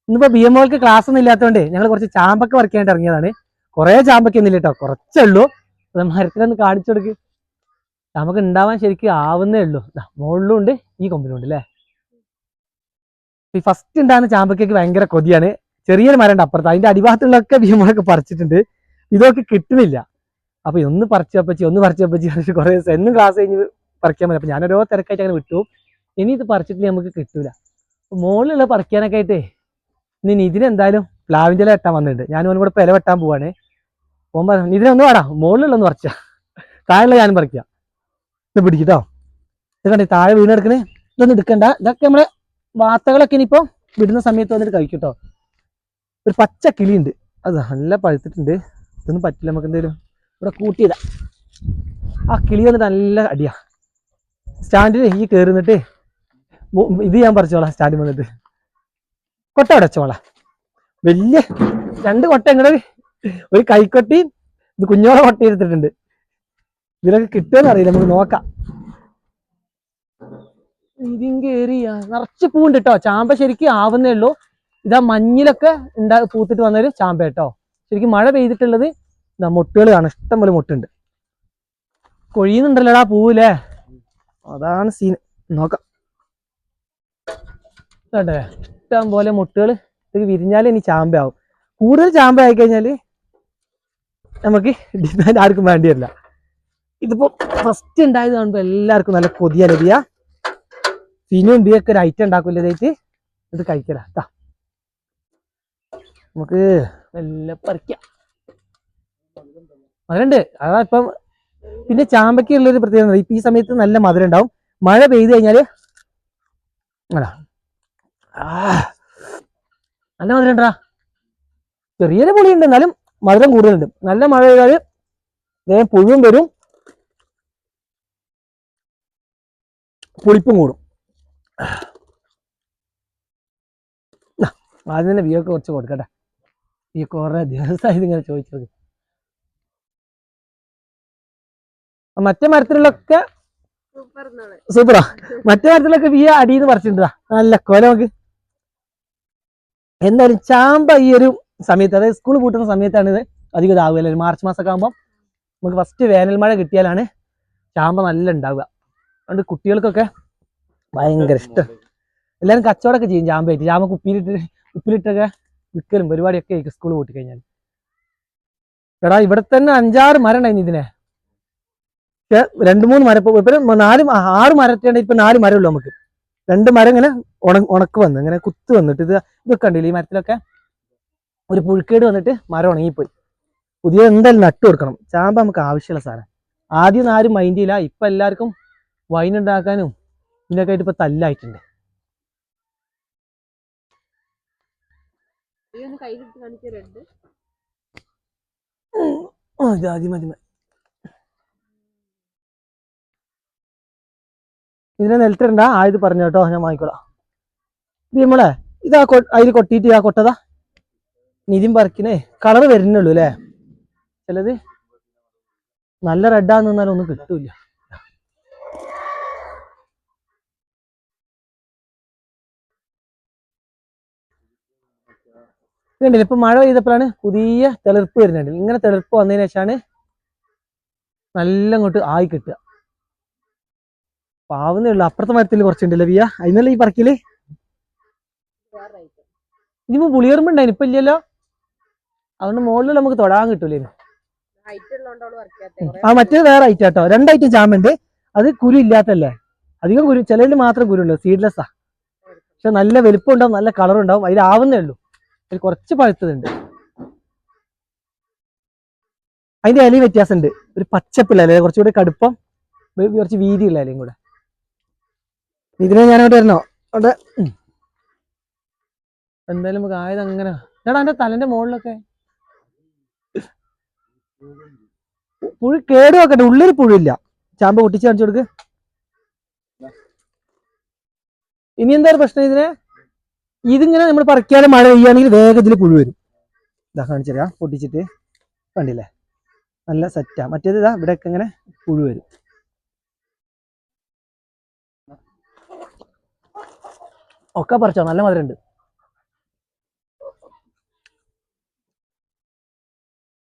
ഇന്നിപ്പോ BMOക്ക് ക്ലാസ് ഒന്നും ഇല്ലാത്തതുകൊണ്ട് ഞങ്ങൾ കുറച്ച് ചാമ്പൊക്കെ പറിക്കാനായിട്ട് ഇറങ്ങിയതാണ്. കുറെ ചാമ്പൊക്കെ ഒന്നും ഇല്ല കേട്ടോ, കുറച്ചേ ഉള്ളൂ. മരത്തിലൊന്ന് കാണിച്ചു കൊടുക്ക്. നമുക്ക് ഉണ്ടാവാൻ ശരിക്കും ആവുന്നേ ഉള്ളൂ. മുകളിലും ഉണ്ട്, ഈ കൊമ്പിലും ഉണ്ട് അല്ലേ. ഈ ഫസ്റ്റ് ഉണ്ടാകുന്ന ചാമ്പക്കയ്ക്ക് ഭയങ്കര കൊതിയാണ്. ചെറിയൊരു മരം ഉണ്ട് അപ്പുറത്ത്, അതിന്റെ അടിഭാഗത്തുള്ളൊക്കെ BMOക്കെ പറിച്ചിട്ടുണ്ട്. ഇതൊക്കെ കിട്ടുന്നില്ല. അപ്പൊ ഒന്ന് പറിച്ചപ്പച്ചി കുറെ ദിവസം എന്നും ക്ലാസ് കഴിഞ്ഞ് പറിക്കാൻ പറ്റും. അപ്പൊ ഞാനോരോ തിരക്കായിട്ട് അങ്ങനെ വിട്ടു. ഇനി ഇത് പറിച്ചിട്ട് നമുക്ക് കിട്ടൂല. മുകളിലുള്ള പറിക്കാനൊക്കെ ആയിട്ടേ ഇനി ഇതിനെന്തായാലും പ്ലാവിൻ്റെ ഇല വെട്ടാൻ വന്നിട്ടുണ്ട്. ഞാനും കൂടെ ഇല വെട്ടാൻ പോവാണ്. പോകുമ്പോ ഇതിനൊന്നും വേടാ, മുകളിലുള്ളൊന്ന് പറിച്ച, താഴെയുള്ള ഞാനും പറിക്കാം. ഇത് പിടിക്കട്ടോ. ഇത് കണ്ടേ താഴെ വീണെടുക്കണേ. ഇതൊന്നും എടുക്കണ്ട. ഇതൊക്കെ നമ്മളെ വാർത്തകളൊക്കെ ഇനിയിപ്പോ വിടുന്ന സമയത്ത് വന്നിട്ട് കഴിക്കട്ടോ. ഒരു പച്ച കിളിയുണ്ട്, അത് നല്ല പഴുത്തിട്ടുണ്ട്. ഇതൊന്നും പറ്റില്ല, നമുക്ക് എന്തെങ്കിലും ഇവിടെ കൂട്ടിയിടാം. ആ കിളി വന്നിട്ട് നല്ല അടിയാ. സ്റ്റാൻഡിൽ ഈ കയറുന്നിട്ട് ഇത് ഞാൻ പറിച്ചോളാം. സ്റ്റാൻഡിൽ വന്നിട്ട് കൊട്ട അടച്ചോളാം. വലിയ 2 കൊട്ട ഇങ്ങനെ, ഒരു കൈക്കൊട്ടി, ഇത് കുഞ്ഞോളെ കൊട്ട എടുത്തിട്ടുണ്ട്. ഇതിലൊക്കെ കിട്ടുമെന്ന് അറിയില്ല, നമുക്ക് നോക്കാം. ഇതിൻ കയറിയ നിറച്ച് പൂവുണ്ട് കേട്ടോ. ചാമ്പ ശരിക്കും ആവുന്നേ ഉള്ളൂ. ഇതാ മഞ്ഞിലൊക്കെ പൂത്തിട്ട് വന്നൊരു ചാമ്പ കേട്ടോ. ശരിക്കും മഴ പെയ്തിട്ടുള്ളത് ഇതാ മൊട്ടുകൾ കാണാം, ഇഷ്ടം പോലെ മൊട്ടുണ്ട്. കൊഴിയുന്നുണ്ടല്ലോടാ പൂവില്ലേ, അതാണ് സീൻ. നോക്കാം കേട്ടെ, ഇഷ്ടം പോലെ മുട്ടുകൾ. ഇത് വിരിഞ്ഞാൽ ഇനി ചാമ്പയാവും. കൂടുതൽ ചാമ്പ ആയി കഴിഞ്ഞാൽ നമുക്ക് ഡിമാൻഡ് ആർക്കും വേണ്ടി വരില്ല. ഇതിപ്പോ ഫസ്റ്റ് ഉണ്ടായത് കാണുമ്പോൾ എല്ലാവർക്കും നല്ല കൊതിയ ലഭിയ. സിനും ബിയൊക്കെ ഒരു ഐറ്റം ഉണ്ടാക്കില്ല ഇതായിട്ട്. ഇത് കഴിക്കല. നമുക്ക് നല്ല പറിക്കാം. മധുരണ്ട്, അതാ ഇപ്പം. പിന്നെ ചാമ്പയ്ക്കുള്ളൊരു പ്രത്യേകത, ഇപ്പൊ ഈ സമയത്ത് നല്ല മധുരം ഉണ്ടാവും. മഴ പെയ്ത് കഴിഞ്ഞാല് നല്ല മധുരം ഉണ്ടാ. ചെറിയൊരു പുളിയുണ്ട്, എന്നാലും മധുരം കൂടുതലുണ്ട്. നല്ല മഴ പെയ്താല് വേഗം പുഴുവും വരും, പുളിപ്പും കൂടും. ആദ്യം തന്നെ വിയൊക്കെ കുറച്ച് കൊടുക്കട്ടെ. ഈ കുറെ ദിവസമായി ഇങ്ങനെ ചോദിച്ചത്. മറ്റേ മരത്തിലൊക്കെ സൂപ്പറാ. മറ്റേ മരത്തിലൊക്കെ വിയ അടിയെന്ന് പറിച്ചിട്ടുണ്ടാ നല്ല കൊല. നമുക്ക് എന്തായാലും ചാമ്പ ഈ ഒരു സമയത്ത്, അതായത് സ്കൂൾ പൂട്ടുന്ന സമയത്താണ് ഇത് അധികം ഇതാവുക. മാർച്ച് മാസമൊക്കെ ആകുമ്പോൾ നമുക്ക് ഫസ്റ്റ് വേനൽ മഴ കിട്ടിയാലാണ് ചാമ്പ നല്ല ഉണ്ടാവുക. അതുകൊണ്ട് കുട്ടികൾക്കൊക്കെ ഭയങ്കര ഇഷ്ടം. എല്ലാവരും കച്ചവടമൊക്കെ ചെയ്യും ചാമ്പയായിട്ട്. ചാമ്പ ഉപ്പിലിട്ടൊക്കെ വിൽക്കലും പരിപാടിയൊക്കെ ആയിരിക്കും സ്കൂൾ പൂട്ടി കഴിഞ്ഞാൽ. എടാ ഇവിടെ തന്നെ 5-6 മരം ഉണ്ടായിരുന്നു ഇതിനെ. 2-3 മരം, ഇപ്പൊ 6 മരത്തേണ്ട. ഇപ്പൊ 4 മരം ഉള്ളു നമുക്ക്. 2 മരം ഇങ്ങനെ ഉണക്ക് വന്ന് ഇങ്ങനെ കുത്ത് വന്നിട്ട് ഇതൊക്കെ ഉണ്ടല്ലോ ഈ മരത്തിലൊക്കെ. ഒരു പുഴുക്കേട് വന്നിട്ട് മരം ഉണങ്ങിപ്പോയി. പുതിയ എന്തായാലും നട്ടു കൊടുക്കണം. ചാമ്പ നമുക്ക് ആവശ്യമുള്ള സാധനം. ആദ്യം ആരും മൈൻഡ് ചെയ്യില്ല. ഇപ്പൊ എല്ലാവർക്കും വൈൻ ഉണ്ടാക്കാനും ഇതിനൊക്കെ ആയിട്ട് ഇപ്പൊ തല്ലായിട്ടുണ്ട്. ഇതിനെ നിലത്തിടണ്ട, ആയത് പറഞ്ഞു കേട്ടോ, ഞാൻ വാങ്ങിക്കോളാം. ഇത് നമ്മളെ ഇതാ അതിൽ കൊട്ടിയിട്ട് ആ കൊട്ടതാ നിതിൻ പറക്കിനെ കളർ വരുന്നുള്ളൂ അല്ലേ. ചിലത് നല്ല റെഡാന്ന് പറഞ്ഞാലും ഒന്നും കിട്ടൂല. ഇതുണ്ടല്ലോ ഇപ്പൊ മഴ പെയ്തപ്പോഴാണ് പുതിയ തെളിർപ്പ് വരുന്നുണ്ട്. ഇങ്ങനെ തെളിർപ്പ് വന്നതിന് ശേഷമാണ് നല്ല ഇങ്ങോട്ട് ആയി കിട്ടുക. പാവുന്നേ ഉള്ളു. അപ്പുറത്തെ മരത്തിൽ കുറച്ചുണ്ടല്ലോ വിയ, അതിനല്ല ഈ പറക്കില്. ഇനിയിപ്പോ പുളിയറുമ്പുണ്ടായിന്, ഇപ്പൊ ഇല്ലല്ലോ. അതുകൊണ്ട് മുകളിൽ നമുക്ക് തൊടാൻ കിട്ടൂലേ. ആ മറ്റേത് വേറെ ഐറ്റം കേട്ടോ. 2 ഐറ്റം ചാമ്പുണ്ട്. അത് കുരു ഇല്ലാത്തല്ലേ, അധികം കുരു, ചിലതിൽ മാത്രം കുരു ഉള്ളൂ. സീഡ്ലെസ്സാ, പക്ഷെ നല്ല വലുപ്പം ഉണ്ടാവും, നല്ല കളർ ഉണ്ടാവും. അതിലാവുന്നേ ഉള്ളൂ. അതിൽ കുറച്ച് പഴുത്തതുണ്ട്. അതിന്റെ ഇലയും വ്യത്യാസമുണ്ട്. ഒരു പച്ചപ്പിള്ള ഇല, കുറച്ചുകൂടി കടുപ്പം, കുറച്ച് വീതിയുള്ള ഇലയും കൂടെ. ഇതിനെ ഞാനവിടെ വരണോ അവിടെ. എന്തായാലും നമുക്ക് ആയത് അങ്ങനെ. എടാ എന്റെ തലന്റെ മുകളിലൊക്കെ പുഴു കേട് വെക്കട്ടെ. ഉള്ളിൽ പുഴില്ല. ചാമ്പ പൊട്ടിച്ച് കാണിച്ചു കൊടുക്ക്. ഇനി എന്തായാലും പ്രശ്നം, ഇതിങ്ങനെ നമ്മൾ പറിക്കാതെ മഴ പെയ്യുകയാണെങ്കിൽ വേഗത്തിൽ പുഴു വരും. ഇതാ കാണിച്ചുതരാം, പൊട്ടിച്ചിട്ട് കണ്ടില്ലേ, നല്ല സെറ്റാ. മറ്റേത് ഇതാ ഇവിടെയൊക്കെ ഇങ്ങനെ പുഴു വരും. ഒക്കെ പറിച്ചോ, നല്ല മധുരമുണ്ട്.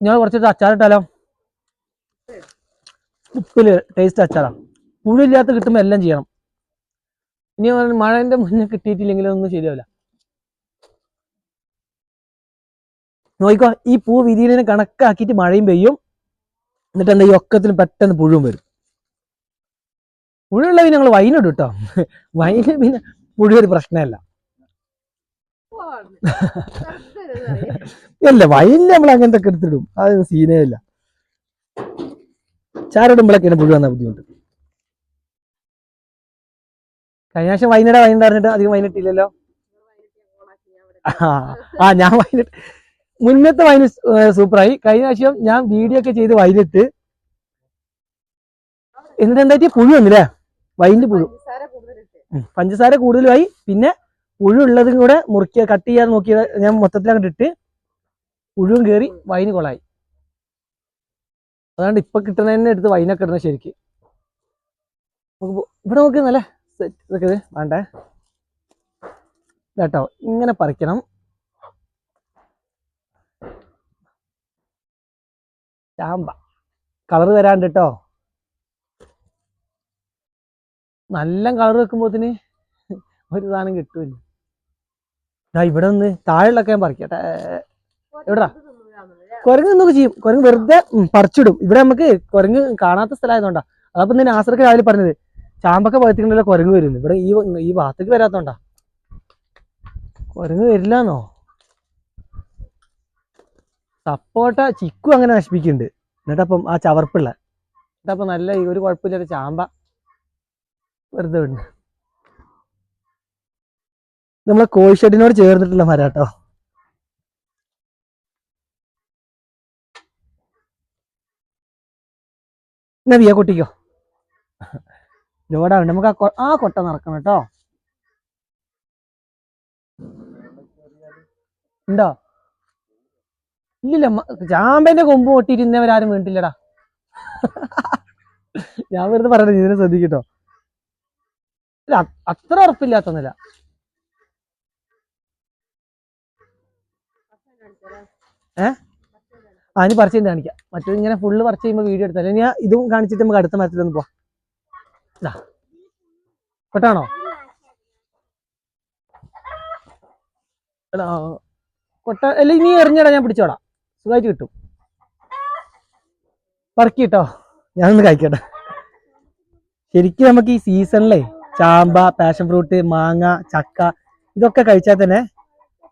ഞാൻ കുറച്ചിട്ട് അച്ചാറിട്ടാലോ? ഉപ്പില് ടേസ്റ്റ് അച്ചാറാ. പുഴിയില്ലാത്ത കിട്ടുമ്പോൾ എല്ലാം ചെയ്യണം. ഇനി മഴന്റെ മുന്നേ കിട്ടിയിട്ടില്ലെങ്കിലും ഒന്നും ശരിയാവില്ല. നോക്കിക്കോ, ഈ പൂ വിരിയിലിനെ കണക്കാക്കിയിട്ട് മഴയും പെയ്യും. എന്നിട്ട് എന്താ ഈ ഒക്കത്തിന് പെട്ടെന്ന് പുഴുവും വരും. പുഴുള്ള പിന്നെ ഞങ്ങൾ വൈനിടും കേട്ടോ. വൈന് പിന്നെ പുഴു ഒരു പ്രശ്നമല്ല. അല്ല, വൈനിൽ നമ്മൾ അങ്ങനത്തെ ഒക്കെ എടുത്തിടും. അത് സീനേ ഇല്ല. ചാറിടുമ്പോഴൊക്കെയാണ് പുഴു വന്ന ബുദ്ധിമുട്ട്. കഴിഞ്ഞ പ്രാവശ്യം വൈൻ പറഞ്ഞിട്ട് അധികം വൈനിട്ടില്ലല്ലോ. ഞാൻ വൈനിട്ട് മുന്നത്തെ വൈന് സൂപ്പറായി. കഴിഞ്ഞ പ്രാവശ്യം ഞാൻ വീഡിയോ ഒക്കെ ചെയ്ത് വൈനിട്ട് എന്നിട്ട് എന്തായിട്ട് പുഴു വന്നില്ലേ? വൈനിന്റെ പുഴു. പഞ്ചസാര കൂടുതലായി. പിന്നെ പുഴു ഉള്ളതും കൂടെ കട്ട് ചെയ്യാൻ നോക്കിയത് ഞാൻ മൊത്തത്തിൽ അങ്ങോട്ട് ഇട്ട് പുഴുവും കയറി വൈന് കൊളായി. അതുകൊണ്ട് ഇപ്പൊ കിട്ടുന്നതന്നെ എടുത്ത് വൈനൊക്കെ ഇടുന്നത് ശരിക്ക്. ഇവിടെ നോക്ക് നല്ല ഇതൊക്കെ വേണ്ടേ കേട്ടോ. ഇങ്ങനെ പറിക്കണം. ചാമ്പ കളർ വരാണ്ട് കേട്ടോ. നല്ല കളർ വെക്കുമ്പോത്തിന് ഒരു സാധനം കിട്ടുമല്ലോ. ഇവിടെ ഒന്ന് താഴെയുള്ളൊക്കെ ഞാൻ പറിക്കട്ടെ. എവിടാ കുരങ്ങ് എന്നൊക്കെ ചെയ്യും. കുരങ്ങ് വെറുതെ പറിച്ചിടും. ഇവിടെ നമുക്ക് കുരങ്ങ് കാണാത്ത സ്ഥലമായതുകൊണ്ടാ. അതപ്പം തന്നെ ആശ്രക്ക് രാവിലെ പറഞ്ഞത് ചാമ്പൊക്കെ പഴുത്തിട്ടുണ്ടല്ലോ കുരങ്ങ് വരുന്നു. ഇവിടെ ഈ ഭാഗത്തേക്ക് വരാത്തോണ്ടാ. കുരങ്ങ് വരില്ലാന്നോ? സപ്പോട്ട ചിക്കു അങ്ങനെ നശിപ്പിക്കുന്നുണ്ട്. എന്നിട്ടപ്പം ആ ചവർപ്പുള്ള എന്നിട്ടപ്പം നല്ല ഒരു കുഴപ്പമില്ലാത്ത ചാമ്പ വെറുതെ വിടുന്നു. നമ്മളെ കോഴിഷെഡിനോട് ചേർന്നിട്ടുള്ള മരം കേട്ടോ. എന്നാ വിയ കൊട്ടിക്കോ. ലോഡാവുണ്ട്. നമുക്ക് ആ കൊട്ട നടക്കണം കേട്ടോ. ഉണ്ടോ? ഇല്ലില്ല, ചാമ്പന്റെ കൊമ്പ് പൊട്ടിയിട്ട് ഇന്നവരാരും വീണിട്ടില്ലടാ. ഞാൻ വെറുതെ പറയണേ, ഇതിനെ ശ്രദ്ധിക്കട്ടോ. ഇല്ല, അത്ര ഉറപ്പില്ലാത്തൊന്നുമില്ല. അതിന് പറിച്ചിട്ട് കാണിക്കാം. മറ്റേത് ഇങ്ങനെ ഫുള്ള് പറിച്ച് ചെയ്യുമ്പോൾ വീഡിയോ എടുത്താൽ ഞാൻ ഇതും കാണിച്ചിട്ട് നമുക്ക് അടുത്ത മരത്തിലൊന്ന് പോവാം. കൊട്ടാണോ? കൊട്ട അല്ല, നീ എറിഞ്ഞടാ, ഞാൻ പിടിച്ചോടാ. സുഖമായിട്ട് കിട്ടും. പറക്കിട്ടോ, ഞാനൊന്ന് കഴിക്കട്ടെ. ശരിക്കും നമുക്ക് ഈ സീസണിലെ ചാമ്പ, പാഷൻ ഫ്രൂട്ട്, മാങ്ങ, ചക്ക ഇതൊക്കെ കഴിച്ചാൽ തന്നെ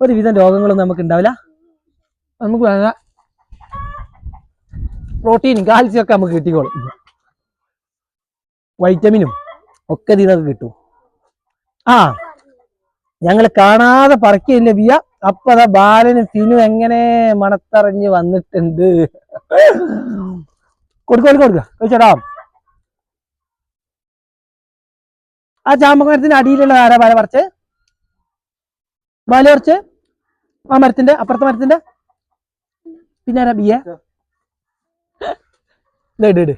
ഒരുവിധം രോഗങ്ങളൊന്നും നമുക്ക് ഉണ്ടാവില്ല. നമുക്ക് വേണ്ട പ്രോട്ടീനും കാൽസ്യം ഒക്കെ നമുക്ക് കിട്ടിക്കോളും. വൈറ്റമിനും ഒക്കെ ഇതിനൊക്കെ കിട്ടും. ഞങ്ങൾ കാണാതെ പറക്കിയില്ല ബിയ. അപ്പൊ അതാ ബാലനും ഫിനും എങ്ങനെ മണത്തറിഞ്ഞ് വന്നിട്ടുണ്ട്. കൊടുക്ക കഴിച്ചോടാ. ആ ചാമ്പമരത്തിന്റെ അടിയിലുള്ള ആരാ ബാല പറിച്ച്? ബാല പറിച്ച് ആ മരത്തിന്റെ അപ്പുറത്തെ മരത്തിന്റെ പിന്നെ ആരാ ബിയ? ഇട്.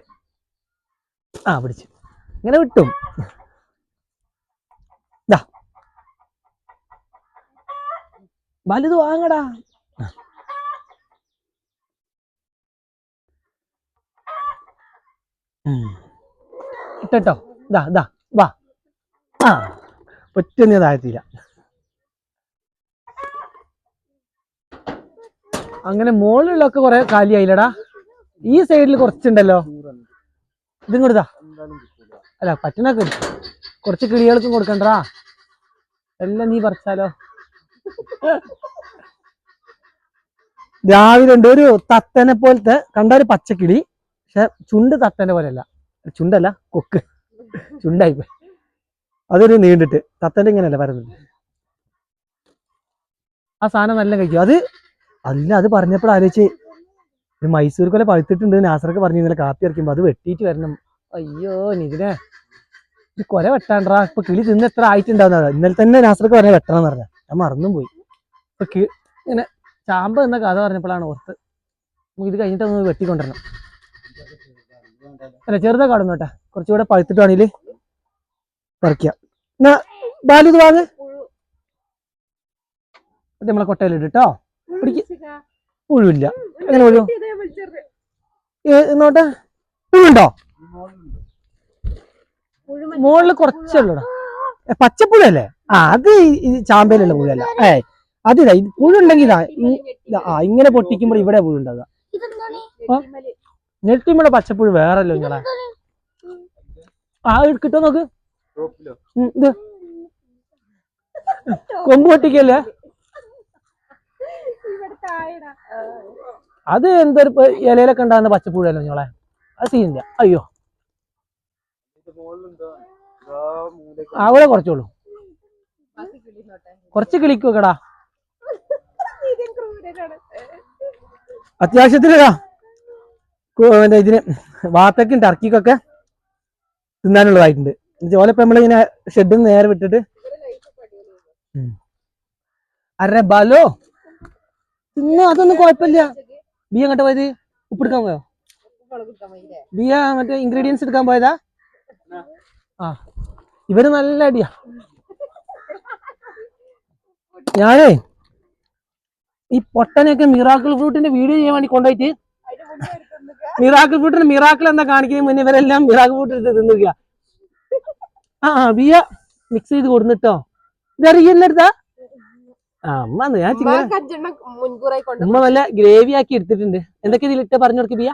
പിടിച്ചു. ഇങ്ങനെ വിട്ടും. വലുത് വാങ്ങടാ. ഇട്ടോ. വാ. ഒറ്റ താഴ്ത്തിയില്ല. അങ്ങനെ മുകളിലൊക്കെ കുറെ കാലിയായില്ലടാ. ഈ സൈഡിൽ കുറച്ചുണ്ടല്ലോ. ഇതും കൊടുത്താ അല്ല പറ്റുന്നൊക്കെ കുറച്ച് കിളികൾക്കും കൊടുക്കണ്ടാ. എല്ലാം നീ പറിച്ചാലോ. രാവിലെ ഉണ്ട് ഒരു തത്തനെ പോലത്തെ കണ്ട ഒരു പച്ചക്കിളി. പക്ഷെ ചുണ്ട് തത്തന്റെ പോലെയല്ല. ചുണ്ടല്ല, കൊക്ക്. ചുണ്ടായി പോയി. അതൊരു നീണ്ടിട്ട് തത്തന്റെ ഇങ്ങനെയല്ല പറയുന്നത്. ആ സാധനം നല്ല കഴിക്കും. അത് പറഞ്ഞപ്പോൾ ആലോചിച്ച് ഒരു മൈസൂർ കൊല പഴുത്തിട്ടുണ്ട്. നാസറൊക്കെ പറഞ്ഞു ഇന്നലെ കാപ്പി ഇറക്കുമ്പോ അത് വെട്ടിയിട്ട് വരണം. അയ്യോ നിതിനെ, ഇത് കൊല വെട്ടാണ്ടാ. ഇപ്പൊ കിളി തിന്ന് എത്ര ആയിട്ടുണ്ടാവുന്ന. ഇന്നലെ തന്നെ നാസറൊക്കെ പറഞ്ഞ വെട്ടണം എന്ന് പറഞ്ഞ. ഞാൻ മറന്നും പോയി. ഇപ്പൊ ഇങ്ങനെ ചാമ്പ എന്ന കഥ പറഞ്ഞപ്പോഴാണ് ഓർത്ത് നമുക്ക് ഇത് കഴിഞ്ഞിട്ട് ഒന്ന് വെട്ടിക്കൊണ്ടിരണം. അല്ല ചെറുതൊക്കെ കാണുന്നോട്ടെ, കുറച്ചുകൂടെ പഴുത്തിട്ട് വേണമെങ്കിൽ പറിക്കുക. എന്നാ ബാലു ഇത് വാങ്ങ്. നമ്മളെ കൊട്ടയിലിട്ടോ. പുഴുവില്ല. എങ്ങനെ പുഴു? നോട്ടെ, പുഴുണ്ടോ? മുകളില് കുറച്ചുള്ളൂടാ. പച്ചപ്പുഴല്ലേ? അത് ചാമ്പയിലുള്ള പുഴല്ല. അതില്ല, ഇത് പുഴുണ്ടെങ്കിൽ ഇങ്ങനെ പൊട്ടിക്കുമ്പോൾ ഇവിടെ പുഴുണ്ടാകുക. നെട്ടിമ്മയുടെ പച്ചപ്പുഴ വേറല്ലോ നിങ്ങളെ. കിട്ടോ നോക്ക്. ഇത് കൊമ്പ് പൊട്ടിക്കല്ലേ? അത് എന്തൊരു ഇലയിലൊക്കെ ഉണ്ടാകുന്ന പച്ചപ്പുഴല്ലോ നിങ്ങളെ. അത് സീനില്ല. അയ്യോ, അവിടെ കുറച്ചോളൂ. കുറച്ച് കിളിക്കോക്കടാ. അത്യാവശ്യത്തിനാ ഇതിന് വാത്തക്കും ടർക്കിക്കൊക്കെ തിന്നാനുള്ളതായിട്ടുണ്ട്. ഓലപ്പോ നമ്മളിങ്ങനെ ഷെഡിൽ നിന്ന് നേരെ വിട്ടിട്ട് അരെ ബലോ തിന്ന. അതൊന്നും കുഴപ്പമില്ല. ബിയ അങ്ങോട്ട് പോയത് ഉപ്പെടുക്കാൻ പോയോ? ബിയ മറ്റേ ഇൻഗ്രീഡിയൻസ് എടുക്കാൻ പോയതാ. ഇവര് നല്ല അടിയാ. ഞാനേ ഈ പൊട്ടനെയൊക്കെ മിറാക്കിൾ ഫ്രൂട്ടിന്റെ വീഡിയോ ചെയ്യാൻ വേണ്ടി കൊണ്ടുപോയിട്ട് മിറാക്കിൾ ഫ്രൂട്ടിന്റെ മിറാക്കിൾ എന്താ കാണിക്കുന്നത് മുന്നേ ഇവരെല്ലാം മിറാക്കിൾ ഫ്രൂട്ട് എടുത്ത് തിന്നുക. ബിയ മിക്സ് ചെയ്ത് കൊടുത്തിട്ടോ. ഇതറിയുന്നെടുത്താ അമ്മ ഞാൻ ഉമ്മ നല്ല ഗ്രേവി ആക്കി എടുത്തിട്ടുണ്ട്. എന്തൊക്കെ ഇതിലിട്ട് പറഞ്ഞു കൊടുക്ക ബിയ?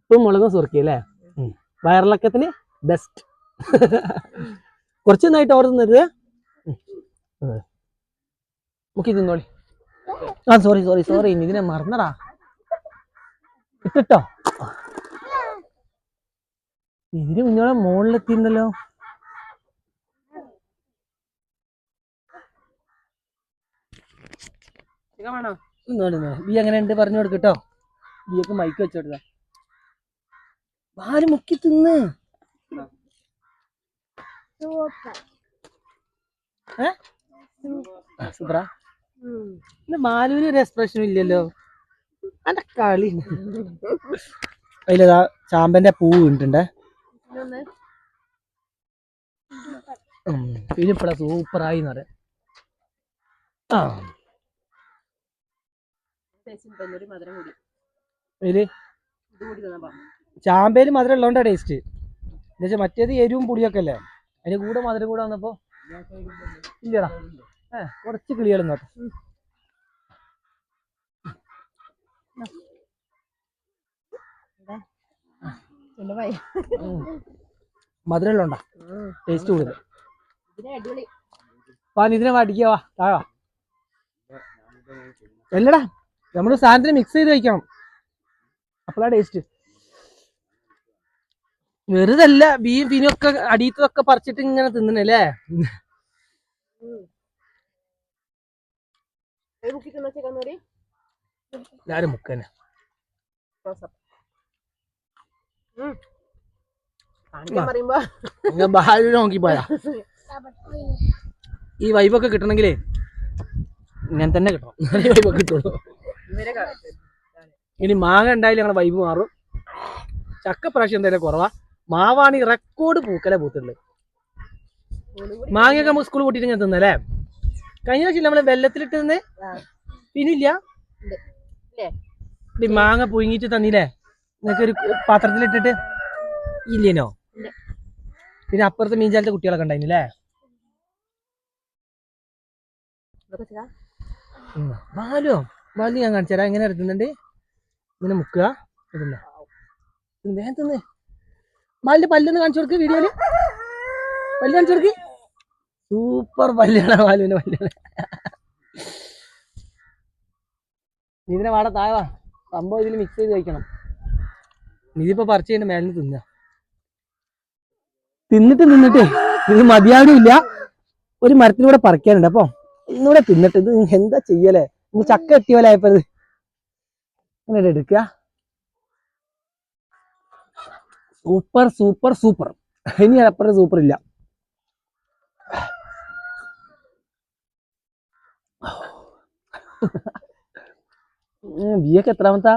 ഉപ്പും മുളകും സുർക്കി അല്ലേ? വയറിളക്കത്തിന് ബെസ്റ്റ്. കുറച്ച് നന്നായിട്ട് ഓർഡർ തന്നത് മുക്കി തിന്നോളി. സോറി ഇതിനെ മറന്നടാ. ഇട്ടോ ഇതിന് കുഞ്ഞോളെ മുകളിലെത്തിണ്ടല്ലോ. ബി അങ്ങനെ ഉണ്ട് പറഞ്ഞു കൊടുക്കട്ടോ. ബിയൊക്കെ മൈക്ക് വെച്ചോടുക. ബാല് മുക്കി തിന്ന്. സൂപ്പറാ. ബാലുവിന് ഒരു എക്സ്പ്രഷനും ഇല്ലല്ലോ. അന്റെ കളി. അതിലേതാ ചാമ്പന്റെ പൂവ് വീണിട്ടുണ്ടേ. ഇതിപ്പഴാ സൂപ്പറായി എന്ന് പറയാം. ചാമ്പയില് മധുരം ഉള്ളതുകൊണ്ടാ ടേസ്റ്റ്. എന്നുവെച്ചാൽ മറ്റേത് എരിവും പുളിയൊക്കെ അല്ലേ, അതിന് കൂടെ മധുരം കൂടെ വന്നപ്പോ ഇല്ലടാ. കുറച്ച് കിളികളും കേട്ടോ. മധുരം ഉള്ളോണ്ടാ ടേസ്റ്റ് കൂടുതൽ. ഇതിനെ വാടിക്കവാ താഴാ. അല്ലടാ, നമ്മള് സാധനത്തിന് മിക്സ് ചെയ്ത് കഴിക്കണം, അപ്പോഴാ ടേസ്റ്റ്. വെറുതല്ല ബീയും ഫിനൊക്കെ അടിയത്തൊക്കെ പറിച്ചിട്ട് ഇങ്ങനെ തിന്നണല്ലേ. എല്ലാരും മുക്കന്നെ നോക്കി പോയാ. ഈ വൈബൊക്കെ കിട്ടണെങ്കിലേ ഇങ്ങനെ തന്നെ കിട്ടണം, വൈബൊക്കെ കിട്ടുള്ളൂ. ഇനി മാങ്ങ ഉണ്ടായാലും ഞങ്ങളുടെ വൈബ് മാറും. ചക്ക പ്രാവശ്യം എന്തായാലും കുറവാ. മാവാണ് ഈ റെക്കോർഡ് പൂക്കല പൂത്തുള്ളത്. മാങ്ങയൊക്കെ നമുക്ക് സ്കൂൾ കൂട്ടിയിട്ട് ഞാൻ തിന്നല്ലേ. കഴിഞ്ഞ പ്രാവശ്യം നമ്മള് വെള്ളത്തിലിട്ട് നിന്ന് പിന്നില്ല മാങ്ങ പുഴുങ്ങിട്ട് തന്നില്ലേ നിങ്ങൾക്ക് ഒരു പാത്രത്തിലിട്ടിട്ട്. ഇല്ലേനോ? പിന്നെ അപ്പുറത്തെ മീൻചാലത്തെ കുട്ടികളൊക്കെ ഉണ്ടായില്ലേ. ബാലു ഞാൻ കാണിച്ചു തരാം എങ്ങനെ എടുക്കുന്നുണ്ട്. ഇങ്ങനെ മുക്കുക ഇതല്ലേ വേഗം തിന്ന്. ബാലിന്റെ പല്ലൊന്ന് കാണിച്ചു കൊടുക്ക് വീഡിയോയില്. പല്ല് കാണിച്ചു കൊടുക്ക്. സൂപ്പർ പല്ലാണ് ബാലുവിന്റെ പല്ലാണ്. ഇതിനെ വാട താഴെ സംഭവം ഇതിൽ മിക്സ് ചെയ്ത് കഴിക്കണം. ഇതിപ്പോ പറിച്ച് കഴിഞ്ഞ മേലിന് തിന്നിട്ട് ഇത് മതിയാവില്ല. ഒരു മരത്തിലൂടെ പറിക്കാനുണ്ട്, അപ്പൊ ഇന്നൂടെ തിന്നിട്ട് ഇത് എന്താ ചെയ്യലേ. ഇനി ചക്ക എത്തിയപോലായപ്പോ ഇത് അങ്ങനെ എടുക്കുക. Super super super. ഇനി അപ്പുറം സൂപ്പർ ഇല്ല. ബിയൊക്കെ എത്രാമത്താ?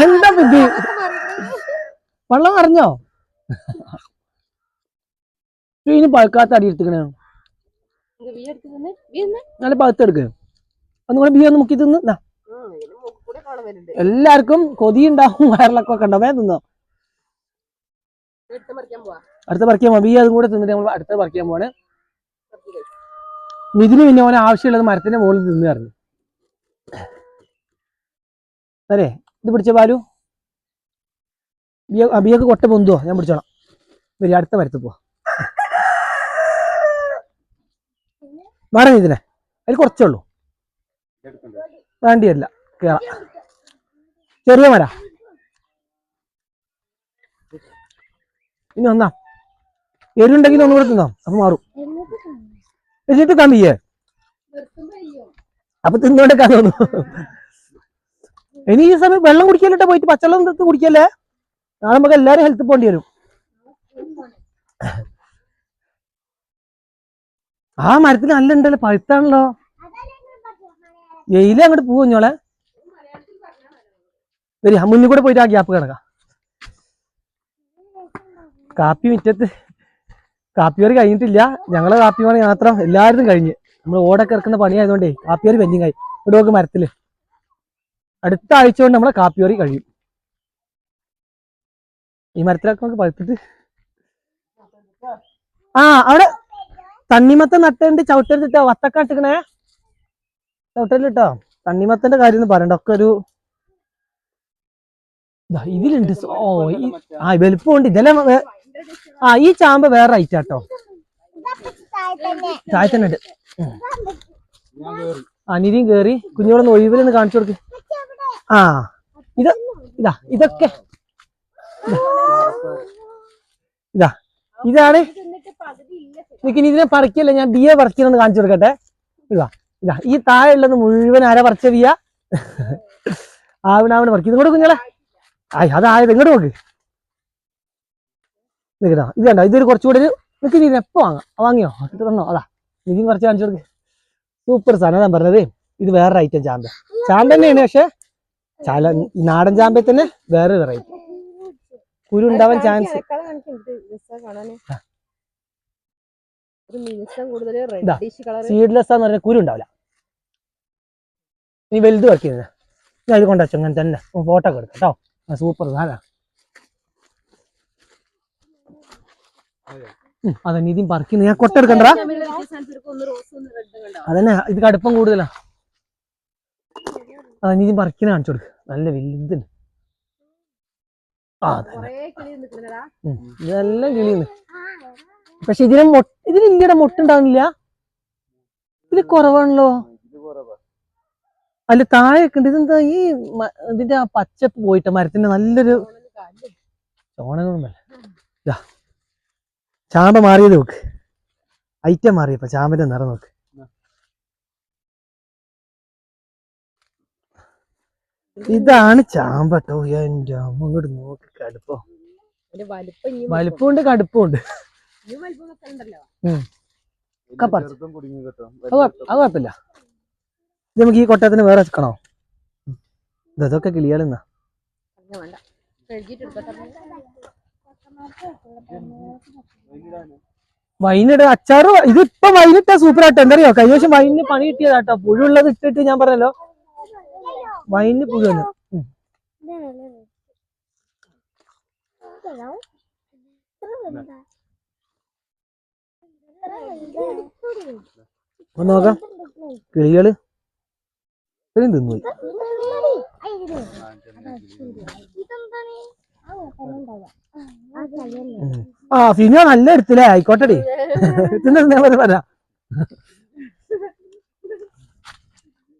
എന്താ ബുദ്ധി? വെള്ളം അറിഞ്ഞോ? ഇനി പഴുക്കാത്ത അടി എടുത്തുക്കണോ? നല്ല പഴുത്തെടുക്ക്. ഒന്നുകൂടെ ബിയ ഒന്ന് മുക്കി തിന്ന്. എല്ലാവർക്കും കൊതി ഉണ്ടാവും, വയറിളക്കം ഒക്കെ ഉണ്ടാവും. തിന്നോ. അടുത്ത പറിക്കാൻ പോവാ. ബിയ അതും കൂടെ തിന്നിട്ട് നമ്മൾ അടുത്ത പറിക്കാൻ പോവാണ്. ഇതിന് പിന്നെ ഓരോ ആവശ്യമുള്ളത് മരത്തിന്റെ മുകളിൽ തിന്നു പറഞ്ഞു. അതെ, ഇത് പിടിച്ച പാലു. ബിയൊക്കെ കൊട്ട പൊന്തുവോ? ഞാൻ പിടിച്ചോളാം. വരി, അടുത്ത മരത്ത് പോവാ. വേറെ ഇതിനെ അതിൽ കുറച്ചേ ഉള്ളൂ, വേണ്ടിയല്ല. കേറാം. ചെറിയ മര. ഇനി ഒന്നാ എരുണ്ടെങ്കിൽ ഒന്നുകൂടെ തിന്നാം, അപ്പൊ മാറും. എന്നിട്ട് കമ്മിയേ അപ്പൊ തിന്നോണ്ടേക്കാൻ തോന്നുന്നു. ഇനി ഈ സമയം വെള്ളം കുടിക്കല്ലിട്ടോ, പോയിട്ട് പച്ചവെള്ളം എടുത്ത് കുടിക്കല്ലേ. നാളെ നമുക്ക് എല്ലാരും ഹെൽത്ത് പോകേണ്ടി വരും. ആ മരത്തിന് നല്ല ഉണ്ടല്ലോ, പഴുത്താണല്ലോ. വെയിലേ അങ്ങോട്ട് പോവഞ്ഞോളെ. വരി, മുന്നിൽ കൂടെ പോയിട്ട് ആ ഗ്യാപ്പ് കിടക്കാം. കാപ്പി മുറ്റത്ത് കാപ്പിയോറി കഴിഞ്ഞിട്ടില്ല. ഞങ്ങളെ കാപ്പി പണി മാത്രം എല്ലാവരും കഴിഞ്ഞ്. നമ്മൾ ഓടൊക്കെ ഇറക്കുന്ന പണിയായതുകൊണ്ടേ കാപ്പിയോറി പെൻഡിങ് ആയി. ഇവിടെ നോക്ക് മരത്തില്. അടുത്ത ആഴ്ച കൊണ്ട് നമ്മളെ കാപ്പിയോറി കഴിയും. ഈ മരത്തിലൊക്കെ നമുക്ക് പഴുത്തിട്ട്. ആ അവിടെ തണ്ണിമത്തൻ നട്ടുണ്ട്. ചവിട്ടരുതിട്ടോ, വത്തക്ക ഇട്ടിക്കണേ. ചവിട്ടരിട്ടോ. തണ്ണിമത്തന്റെ കാര്യം ഒന്നും പറയണ്ട, ഒക്കെ ഒരു ഇതിലുണ്ട്. ഓ വലുപ്പമുണ്ട്. ഇതെല്ലാം ഈ ചാമ്പ വേറെ ഐറ്റാട്ടോ. താഴത്തന്നെ ഉണ്ട്. നിധിയും കേറി. കുഞ്ഞോളൊന്ന് ഒഴിവിലൊന്ന് കാണിച്ചു കൊടുക്ക്. ഇതൊക്കെ ഇതാണ്. ഇതിനെ പറിക്കല്ലേ, ഞാൻ ബിയ പറിക്കണമെന്ന് കാണിച്ചു കൊടുക്കട്ടെ. ഈ താഴെ ഉള്ളത് മുഴുവൻ ആരാ പറിച്ച ബിയ? ആവണാവണ് പറിക്കും. ഇതും കൂടെ കുഞ്ഞോളെ. അതായത് ഇങ്ങോട്ട് നോക്ക്. നിൽക്കട്ടോ, ഇത് കണ്ടോ, ഇതൊരു കുറച്ചുകൂടെ ഒരു നിനക്ക്. നീ എപ്പോ വാങ്ങിയോ? ഇത് തന്നോ? അതാ നിധിയും കുറച്ച് കാണിച്ചു കൊടുക്ക്. സൂപ്പർ സാധനം ഞാൻ പറഞ്ഞത്. ഇത് വേറൊരു ഐറ്റം ചാമ്പ. ചാമ്പ തന്നെയാണ്, പക്ഷെ നാടൻ ചാമ്പ തന്നെ വേറെ വെറൈറ്റി. കുരു ഉണ്ടാവാൻ ചാൻസ്. സീഡ്ലെസ് എന്ന് പറഞ്ഞാൽ കുരു ഉണ്ടാവില്ല. നീ വലുത് വയ്ക്കുന്നത് ഞാൻ ഇത് കൊണ്ടുവച്ചു. അങ്ങനെ തന്നെ ഫോട്ടോ ഒക്കെ എടുക്കാം കേട്ടോ. സൂപ്പർ സാധനം. അതെ, നിധിയും പറിക്കുന്നു. ഞാൻ കൊട്ടെടുക്കണ്ട. അതന്നെ, ഇത് കടുപ്പം കൂടുതലാ. അതെ, നിധിയും പറിക്കുന്ന കാണിച്ചു കൊടുക്ക്. നല്ല വലുതുണ്ട്. ഇതെല്ലാം കിളിയുന്നു. പക്ഷെ ഇതിന് ഇന്ത്യയുടെ മുട്ടുണ്ടാവുന്നില്ല. ഇത് കുറവാണല്ലോ. അല്ല, താഴെയൊക്കെ ഉണ്ട്. ഇതെന്താ ഈ ഇതിന്റെ ആ പച്ചപ്പ് പോയിട്ട് മരത്തിന്റെ നല്ലൊരു ചോണകളൊന്നല്ല. ചാമ്പ മാറിയത് നോക്ക്. ഐറ്റം മാറിയപ്പോ ചാമ്പന്റെ നിറം നോക്ക്. ഇതാണ് ചാമ്പട്ടോ. എന്റെ അമ്മ ഇങ്ങോട്ട് നോക്ക്. കടുപ്പോ വലിപ്പമുണ്ട്, കടുപ്പമുണ്ട്. അത് കുഴപ്പമില്ല. ഇത് നമുക്ക് ഈ കൊട്ടത്തിന് വേറെ വെക്കണോ? ഇതൊക്കെ കിളിയാലെന്നാ. വൈനിട അച്ചാറ്. ഇതിപ്പോ വൈനിട്ടാ സൂപ്പർ ആട്ടോ. എന്തറിയോ, കഴിഞ്ഞ ദിവസം വൈനിന് പണി കിട്ടിയതാട്ടോ. പുഴുള്ളത് ഇട്ടിട്ട് ഞാൻ പറഞ്ഞല്ലോ, വൈനിന് പുഴുവന്ന്. ഒന്ന് നോക്കാം. കിളികള് ഇത്രയും തിന്നു. ഫിനോ നല്ല എടുത്തില്ലേ. ആയിക്കോട്ടെടി, പറയാ.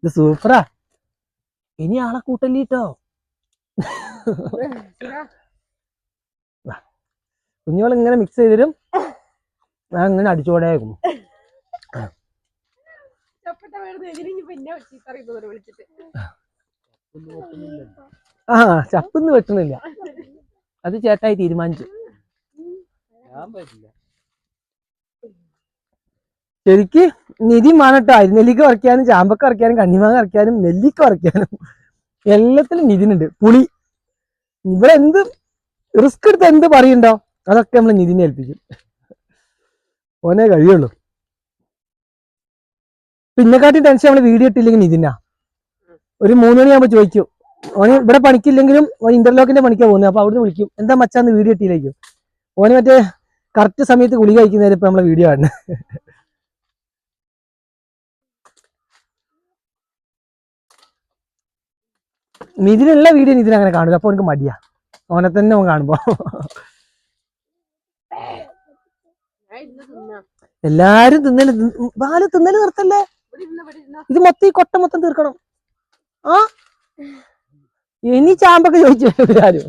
ഇത് സൂപ്പറാ. ഇനി ആളെ കൂട്ടല്ലിട്ടോ. കുഞ്ഞോൾ ഇങ്ങനെ മിക്സ് ചെയ്തരും. ഞാൻ ഇങ്ങനെ അടിച്ചോടേക്കും. ചപ്പൊന്നും വെട്ടുന്നില്ല. അത് ചേട്ടായി തീരുമാനിച്ചു. ശരിക്ക് നിധി വേണട്ടോ. അരിനെല്ലിക്ക പറിക്കാനും, ചാമ്പക്ക പറിക്കാനും, കണ്ണിമാങ്ങ പറിക്കാനും, നെല്ലിക്ക പറിക്കാനും എല്ലാത്തിലും നിധിനുണ്ട്. പുളി ഇവിടെ എന്ത് റിസ്ക് എടുത്ത് എന്ത് പറയുണ്ടോ അതൊക്കെ നമ്മൾ നിധിനെ ഏൽപ്പിക്കും. ഓനെ കഴിയുള്ളൂ. പിന്നെക്കാട്ടി ടെൻഷൻ നമ്മള് വീഡിയോ ഇട്ടില്ലെങ്കിൽ ഇതിനാ. ഒരു 3 മണിയാകുമ്പോ ചോദിക്കും, ഓന് ഇവിടെ പണിക്കില്ലെങ്കിലും ഓൻ ഇന്റർലോക്കിന്റെ പണിക്കാ പോകുന്നത്. അപ്പൊ അവിടുന്ന് വിളിക്കും, എന്താ മച്ചാന്ന് വീഡിയോ ഇട്ടില്ലേക്കും. ഓന് മറ്റേ കറക്റ്റ് സമയത്ത് ഗുളിക കഴിക്കുന്നതിന് ഇപ്പൊ നമ്മളെ വീഡിയോ ആണ്. ഇതിലുള്ള വീഡിയോ ഇതിനങ്ങനെ കാണില്ല. അപ്പൊ എനിക്ക് മടിയാ ഓനെ തന്നെ ഓൻ കാണുമ്പോ. എല്ലാരും തിന്നല് ബാല് തിന്നല് നിർത്തല്ലേ. ഇത് മൊത്തം ഈ കൊട്ട മൊത്തം തീർക്കണം. ആ ഇനി ചാമ്പൊക്കെ ചോദിച്ചു ആരും.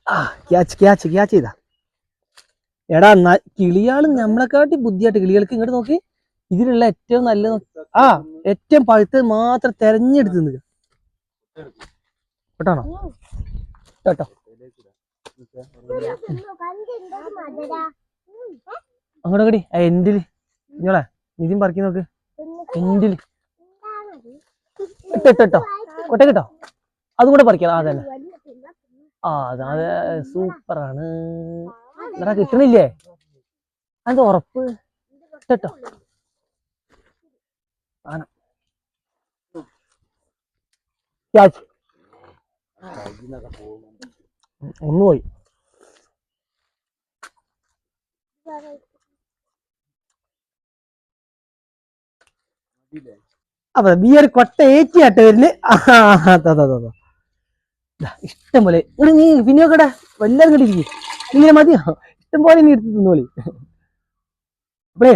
ആ ക്യാച്ച് ചെയ്താ. എടാ കിളിയാള് നമ്മളെക്കാട്ടി ബുദ്ധിയായിട്ട് കിളികൾക്ക്. ഇങ്ങോട്ട് നോക്കി, ഇതിലുള്ള ഏറ്റവും നല്ല ഏറ്റവും പഴുത്തത് മാത്രം തെരഞ്ഞെടുത്ത് നിൽക്കുക കേട്ടാണോ കേട്ടോ. അങ്ങോട്ട് കടി എൻഡില് നിങ്ങളെ നിതിൻ പറക്കി നോക്ക്. എൻഡില് ഇട്ടോ കൊട്ട കിട്ടോ, അതും കൂടെ പറിക്കാം. അതന്നെ അത് സൂപ്പറാണ്. എന്നാ കിട്ടണില്ലേ അത് ഉറപ്പ് കേട്ടോ. ഒന്ന് പോയി. അപ്പൊ ഈ ഒരു കൊട്ട ഏറ്റിയാട്ടെ വരുന്ന്. ഇഷ്ടം പോലെ ഇവിടെ നീ പിന്നെ നോക്കട്ടെ, വല്ലതും കിട്ടിയിരിക്കും. ഇങ്ങനെ മതിയോ? ഇഷ്ടം പോലെ നീ എടുത്ത് തിന്നോളി. അപ്പഴേ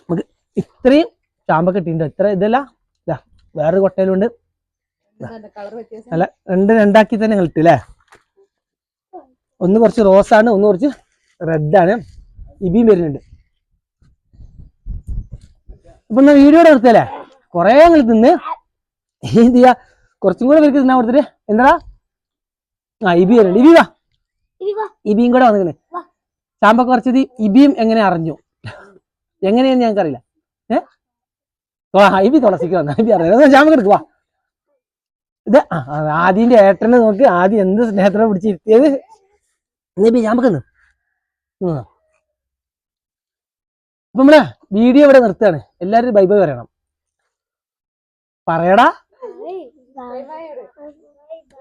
നമുക്ക് ഇത്രയും ചാമ്പൊക്കെ ഇട്ടിട്ടുണ്ട്. ഇത്ര ഇതല്ല വേറൊരു കൊട്ടയിലുണ്ട്. അല്ല രണ്ടാക്കി തന്നെ ഞങ്ങൾ ഇട്ടില്ലേ. ഒന്ന് കുറച്ച് റോസാണ്, ഒന്ന് കുറച്ച് റെഡാണ്. ഇബിയും വരുന്നുണ്ട്. അപ്പൊ എന്നാ വീഡിയോ നിർത്തല്ലേ, കൊറേ ഞങ്ങൾ തിന്ന്. എന്ത് ചെയ്യാ, കുറച്ചും കൂടെ പേർക്ക് തിന്നാൻ കൊടുത്തിട്ട്. എന്താടാ ഇബി വരുന്നുണ്ട്. ഇബിയും കൂടെ വന്നിങ്ങനെ ചാമ്പൊക്കെ കുറച്ചത്. ഇബിയും എങ്ങനെ അറിഞ്ഞു എങ്ങനെയാന്ന് ഞങ്ങൾക്കറിയില്ല. ഇബി തുളസിക്ക് വന്ന ഇബി അറിയാം. ചാമ്പൊക്കെ എടുക്കുവാ. ഇത് ആദ്യന്റെ ഏട്ടനെ നോക്ക്, ആദ്യം എന്ത് സ്നേഹത്തിനെ പിടിച്ചിരുത്തിയത്. ഇബി ചാമ്പൊക്കെ അപ്പൊ നമ്മളെ വീഡിയോ ഇവിടെ നിർത്തുകയാണ്. എല്ലാരും ബൈ ബൈ പറയണം. പറയടാ.